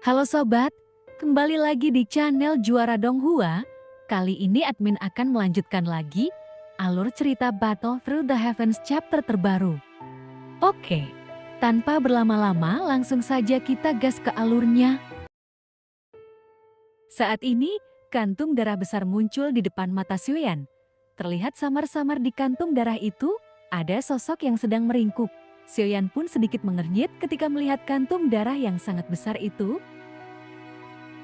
Halo sobat, kembali lagi di channel Juara Donghua. Kali ini admin akan melanjutkan lagi alur cerita Battle Through the Heavens chapter terbaru. Oke, tanpa berlama-lama langsung saja kita gas ke alurnya. Saat ini, kantung darah besar muncul di depan mata Xueyan. Terlihat samar-samar di kantung darah itu, ada sosok yang sedang meringkuk. Xueyan pun sedikit mengernyit ketika melihat kantung darah yang sangat besar itu.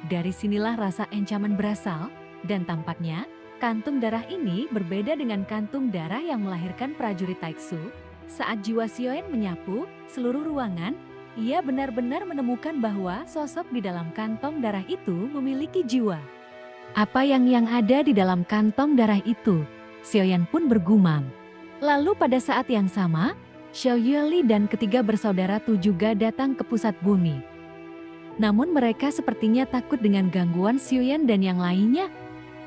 Dari sinilah rasa ancaman berasal, dan tampaknya kantung darah ini berbeda dengan kantung darah yang melahirkan prajurit Taiksu. Saat jiwa Xueyan menyapu seluruh ruangan, ia benar-benar menemukan bahwa sosok di dalam kantong darah itu memiliki jiwa. Apa yang ada di dalam kantong darah itu? Xueyan pun bergumam. Lalu pada saat yang sama, Xiao Yueli dan ketiga bersaudara itu juga datang ke pusat bumi. Namun mereka sepertinya takut dengan gangguan Xueyan dan yang lainnya.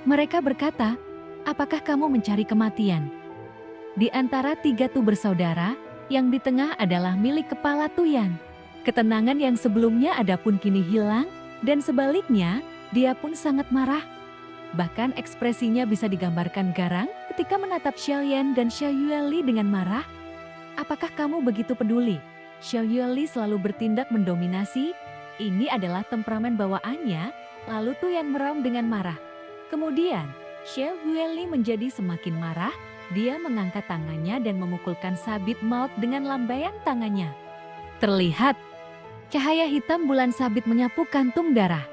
Mereka berkata, "Apakah kamu mencari kematian?" Di antara tiga tu bersaudara, yang di tengah adalah milik kepala Tuyan. Ketenangan yang sebelumnya ada pun kini hilang, dan sebaliknya, dia pun sangat marah. Bahkan ekspresinya bisa digambarkan garang ketika menatap Xiaoyan dan Xiao Yueli dengan marah. "Apakah kamu begitu peduli?" Xiao Yueli selalu bertindak mendominasi. Ini adalah temperamen bawaannya, lalu Tuyan meraung dengan marah. Kemudian, Xiao Yueli menjadi semakin marah, dia mengangkat tangannya dan memukulkan sabit maut dengan lambaian tangannya. Terlihat, cahaya hitam bulan sabit menyapu kantung darah.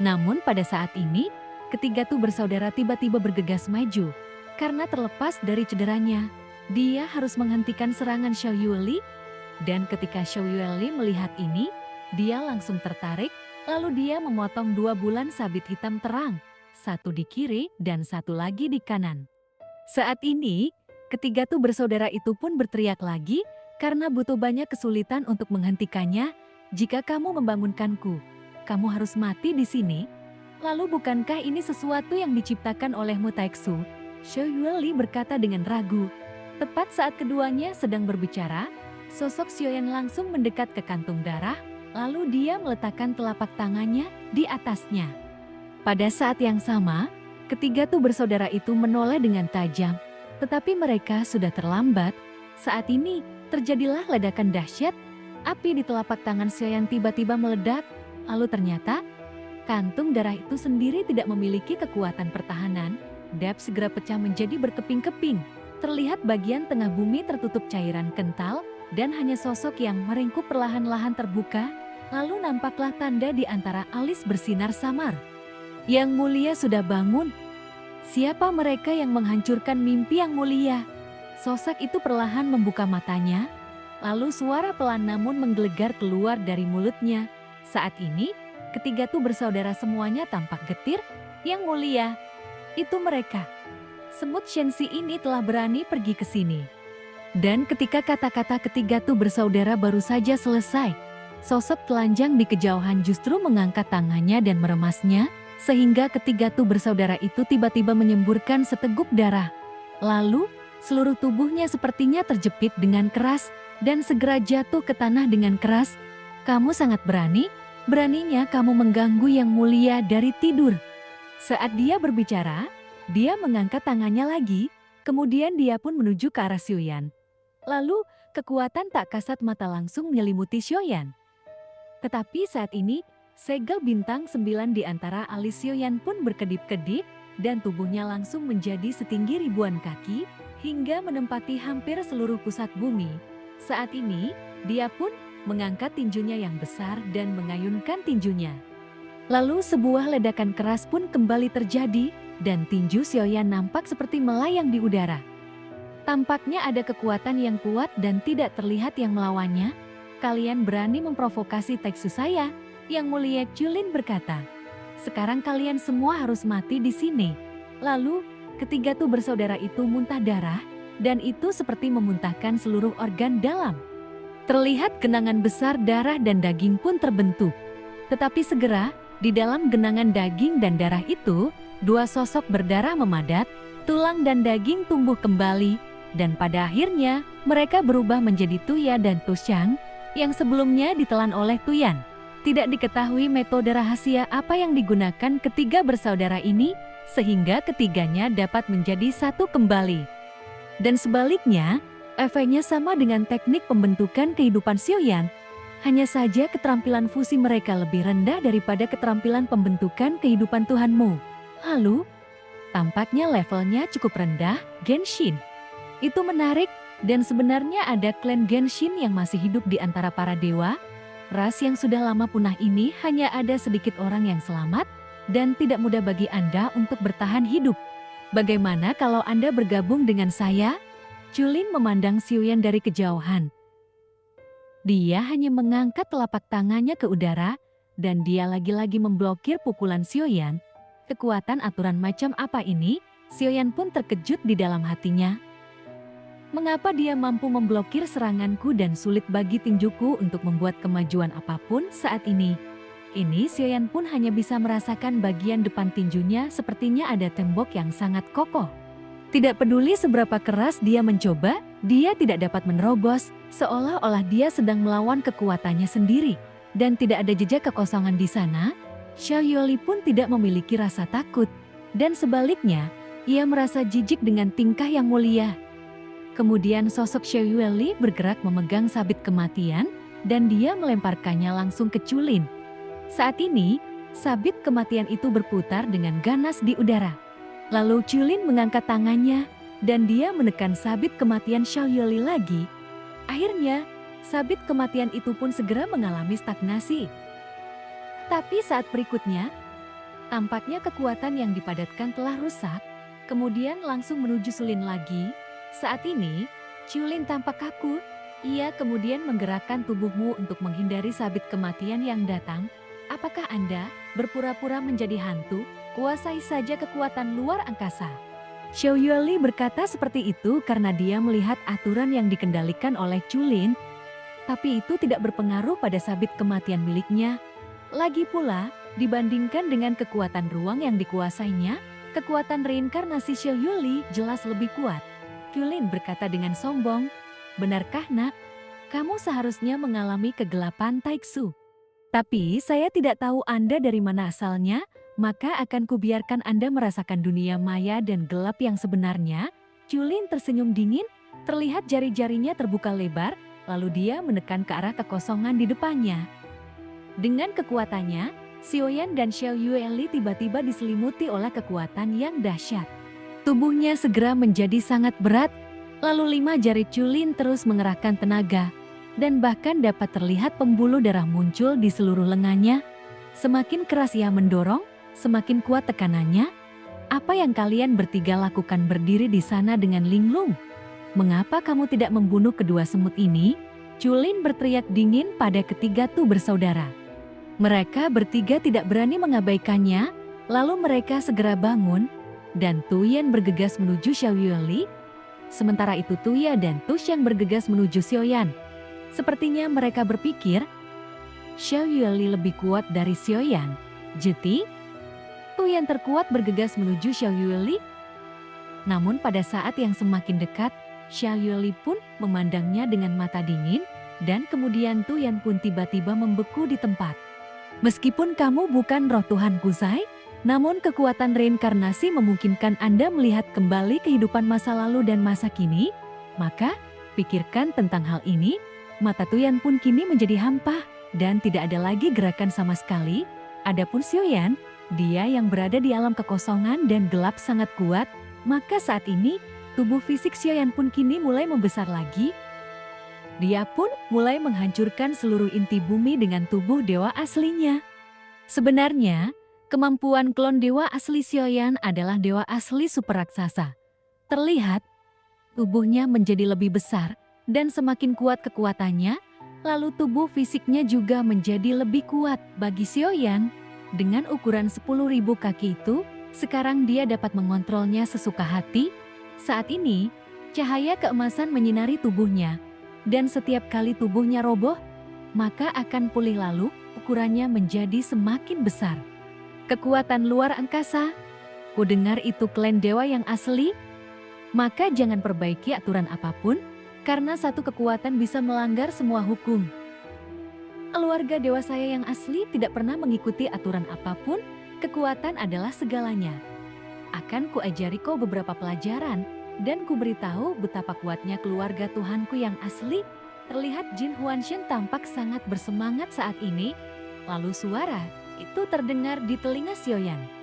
Namun pada saat ini, ketiga tu bersaudara tiba-tiba bergegas maju. Karena terlepas dari cederanya, dia harus menghentikan serangan Xiao Yueli. Dan ketika Xiao Yueli melihat ini, dia langsung tertarik, lalu dia memotong dua bulan sabit hitam terang, satu di kiri dan satu lagi di kanan. Saat ini, ketiga tu bersaudara itu pun berteriak lagi karena butuh banyak kesulitan untuk menghentikannya. "Jika kamu membangunkanku, kamu harus mati di sini." "Lalu bukankah ini sesuatu yang diciptakan olehmu Taiksu?" Xiao Yueli berkata dengan ragu. Tepat saat keduanya sedang berbicara, sosok Xueyan langsung mendekat ke kantung darah. Lalu dia meletakkan telapak tangannya di atasnya. Pada saat yang sama, ketiga tu bersaudara itu menoleh dengan tajam. Tetapi mereka sudah terlambat. Saat ini, terjadilah ledakan dahsyat. Api di telapak tangan Xueyan tiba-tiba meledak. Lalu ternyata, kantung darah itu sendiri tidak memiliki kekuatan pertahanan. Dap segera pecah menjadi berkeping-keping. Terlihat bagian tengah bumi tertutup cairan kental, dan hanya sosok yang meringkuk perlahan-lahan terbuka, lalu nampaklah tanda di antara alis bersinar samar. "Yang mulia sudah bangun. Siapa mereka yang menghancurkan mimpi yang mulia?" Sosok itu perlahan membuka matanya, lalu suara pelan namun menggelegar keluar dari mulutnya. Saat ini, ketiga tu bersaudara semuanya tampak getir. "Yang mulia, itu mereka. Semut Shenxi ini telah berani pergi ke sini." Dan ketika kata-kata ketiga tu bersaudara baru saja selesai, sosok telanjang di kejauhan justru mengangkat tangannya dan meremasnya, sehingga ketiga tu bersaudara itu tiba-tiba menyemburkan seteguk darah. Lalu, seluruh tubuhnya sepertinya terjepit dengan keras, dan segera jatuh ke tanah dengan keras. "Kamu sangat berani, beraninya kamu mengganggu yang mulia dari tidur." Saat dia berbicara, dia mengangkat tangannya lagi, kemudian dia pun menuju ke arah Xueyan. Lalu, kekuatan tak kasat mata langsung menyelimuti Xueyan. Tetapi saat ini, segel bintang 9 di antara alis Xueyan pun berkedip-kedip, dan tubuhnya langsung menjadi setinggi ribuan kaki, hingga menempati hampir seluruh pusat bumi. Saat ini, dia pun mengangkat tinjunya yang besar dan mengayunkan tinjunya. Lalu sebuah ledakan keras pun kembali terjadi, dan tinju Xueyan nampak seperti melayang di udara. Tampaknya ada kekuatan yang kuat dan tidak terlihat yang melawannya. "Kalian berani memprovokasi Taiksu saya," Yang Mulia Julin berkata. "Sekarang kalian semua harus mati di sini." Lalu, ketiga tu bersaudara itu muntah darah, dan itu seperti memuntahkan seluruh organ dalam. Terlihat genangan besar darah dan daging pun terbentuk. Tetapi segera, di dalam genangan daging dan darah itu, dua sosok berdarah memadat, tulang dan daging tumbuh kembali, dan pada akhirnya mereka berubah menjadi Tuya dan Tushang yang sebelumnya ditelan oleh Tuyan. Tidak diketahui metode rahasia apa yang digunakan ketiga bersaudara ini, sehingga ketiganya dapat menjadi satu kembali. Dan sebaliknya, efeknya sama dengan teknik pembentukan kehidupan Sioyan. Hanya saja keterampilan fusi mereka lebih rendah daripada keterampilan pembentukan kehidupan Tuhanmu. Lalu, tampaknya levelnya cukup rendah, Genshin. Itu menarik, dan sebenarnya ada klan Genshin yang masih hidup di antara para dewa. Ras yang sudah lama punah ini hanya ada sedikit orang yang selamat, dan tidak mudah bagi Anda untuk bertahan hidup. Bagaimana kalau Anda bergabung dengan saya? Chulin memandang Sioyan dari kejauhan. Dia hanya mengangkat telapak tangannya ke udara, dan dia lagi-lagi memblokir pukulan Sioyan. Kekuatan aturan macam apa ini? Sioyan pun terkejut di dalam hatinya. Mengapa dia mampu memblokir seranganku dan sulit bagi tinjuku untuk membuat kemajuan apapun saat ini? Ini Sioyan pun hanya bisa merasakan bagian depan tinjunya sepertinya ada tembok yang sangat kokoh. Tidak peduli seberapa keras dia mencoba, dia tidak dapat menerobos, seolah-olah dia sedang melawan kekuatannya sendiri. Dan tidak ada jejak kekosongan di sana. Xiao Yueli pun tidak memiliki rasa takut. Dan sebaliknya, ia merasa jijik dengan tingkah yang mulia. Kemudian sosok Xiao Yueli bergerak memegang sabit kematian, dan dia melemparkannya langsung ke Chulin. Saat ini, sabit kematian itu berputar dengan ganas di udara. Lalu Chulin mengangkat tangannya, dan dia menekan sabit kematian Xiao Yueli lagi. Akhirnya, sabit kematian itu pun segera mengalami stagnasi. Tapi saat berikutnya, tampaknya kekuatan yang dipadatkan telah rusak, kemudian langsung menuju Chulin lagi. Saat ini, Chulin tampak kaku. Ia kemudian menggerakkan tubuhmu untuk menghindari sabit kematian yang datang. Apakah Anda berpura-pura menjadi hantu? Kuasai saja kekuatan luar angkasa. Xiao Yueli berkata seperti itu karena dia melihat aturan yang dikendalikan oleh Chulin. Tapi itu tidak berpengaruh pada sabit kematian miliknya. Lagi pula, dibandingkan dengan kekuatan ruang yang dikuasainya, kekuatan reinkarnasi Xiao Yueli jelas lebih kuat. Chulin berkata dengan sombong, "Benarkah nak? Kamu seharusnya mengalami kegelapan Taiksu. Tapi saya tidak tahu Anda dari mana asalnya. Maka akan kubiarkan Anda merasakan dunia maya dan gelap yang sebenarnya." Chulin tersenyum dingin, terlihat jari-jarinya terbuka lebar, lalu dia menekan ke arah kekosongan di depannya. Dengan kekuatannya, Sioyan dan Xiao Yueli tiba-tiba diselimuti oleh kekuatan yang dahsyat. Tubuhnya segera menjadi sangat berat, lalu 5 jari Chulin terus mengerahkan tenaga, dan bahkan dapat terlihat pembuluh darah muncul di seluruh lengannya. Semakin keras ia mendorong, semakin kuat tekanannya. Apa yang kalian bertiga lakukan berdiri di sana dengan linglung? Mengapa kamu tidak membunuh kedua semut ini? Chulin berteriak dingin pada ketiga Tu bersaudara. Mereka bertiga tidak berani mengabaikannya, lalu mereka segera bangun, dan Tu Yan bergegas menuju Xiao Yueli. Sementara itu Tuya dan Tu Xiang bergegas menuju Sioyan. Sepertinya mereka berpikir, Xiao Yueli lebih kuat dari Sioyan. Jadi, Tu yang terkuat bergegas menuju Xiao Yueli. Namun pada saat yang semakin dekat, Xiao Yueli pun memandangnya dengan mata dingin, dan kemudian Tu Yan pun tiba-tiba membeku di tempat. Meskipun kamu bukan roh Tuhan Kusai, namun kekuatan reinkarnasi memungkinkan Anda melihat kembali kehidupan masa lalu dan masa kini, maka pikirkan tentang hal ini. Mata Tu Yan pun kini menjadi hampa, dan tidak ada lagi gerakan sama sekali. Adapun Sioyan, dia yang berada di alam kekosongan dan gelap sangat kuat, maka saat ini tubuh fisik Sioyan pun kini mulai membesar lagi. Dia pun mulai menghancurkan seluruh inti bumi dengan tubuh dewa aslinya. Sebenarnya, kemampuan klon dewa asli Sioyan adalah dewa asli super raksasa. Terlihat, tubuhnya menjadi lebih besar dan semakin kuat kekuatannya, lalu tubuh fisiknya juga menjadi lebih kuat bagi Sioyan. Dengan ukuran 10.000 kaki itu, sekarang dia dapat mengontrolnya sesuka hati. Saat ini, cahaya keemasan menyinari tubuhnya, dan setiap kali tubuhnya roboh, maka akan pulih lalu ukurannya menjadi semakin besar. Kekuatan luar angkasa, ku dengar itu klan dewa yang asli, maka jangan perbaiki aturan apapun, karena satu kekuatan bisa melanggar semua hukum. keluarga dewa saya yang asli tidak pernah mengikuti aturan apapun, kekuatan adalah segalanya. Akan kuajari kau beberapa pelajaran, dan kuberitahu betapa kuatnya keluarga Tuhanku yang asli. Terlihat Jin Huanshen tampak sangat bersemangat saat ini, lalu suara itu terdengar di telinga Xiaoyan.